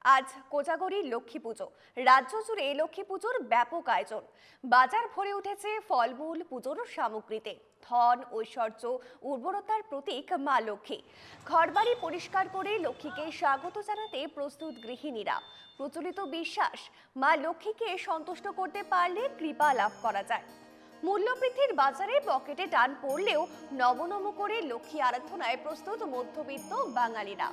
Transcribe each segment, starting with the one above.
আজ কোজাগরী লক্ষ্মী পুজো। রাজ্য জুড়ে লক্ষ্মী পুজোর ব্যাপক আয়োজন। বাজার ভরে উঠেছে ফলমূল পুজোর সামগ্রীতে। ধন, ঐশ্বর্য, উর্বরতার প্রতীক মা লক্ষ্মী। ঘরবাড়ি পরিষ্কার করে লক্ষ্মীকে স্বাগত জানাতে প্রস্তুত গৃহিণীরা। প্রচলিত বিশ্বাস, মা লক্ষ্মীকে সন্তুষ্ট করতে পারলে কৃপা লাভ করা যায়। মূল্যবৃদ্ধির বাজারে পকেটে টান পড়লেও নব করে লক্ষ্মী আরাধনায় প্রস্তুত মধ্যবিত্ত বাঙালিরা।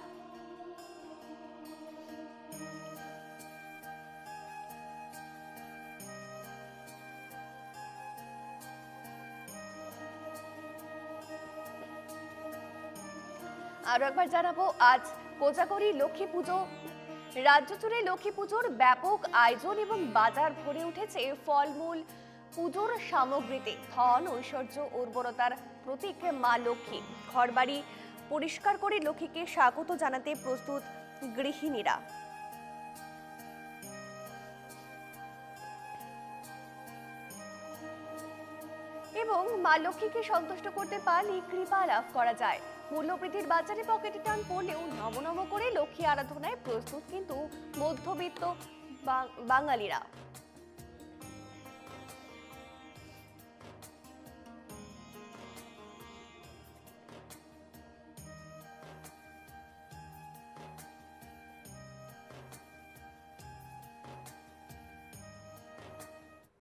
আরো একবার জানাবো, আজ কোজাগরী লক্ষ্মী পুজো। রাজ্য জুড়ে লক্ষ্মী পুজোর ব্যাপক আয়োজন এবং বাজার ভরে উঠেছে ফলমূল পুজোর সামগ্রীতে। ধন, ঐশ্বর্য, উর্বরতার প্রতীক মা লক্ষ্মী। ঘরবাড়ি পরিষ্কার করে লক্ষ্মীকে স্বাগত জানাতে প্রস্তুত গৃহিণীরা। এবং মা লক্ষ্মীকে সন্তুষ্ট করতে পারলে কৃপা লাভ করা যায়। মূল্যবৃদ্ধির বাজারে পকেটে টান পড়লেও নব করে লক্ষ্মী আরাধনায় প্রস্তুত কিন্তু মধ্যবিত্ত বাঙালিরা।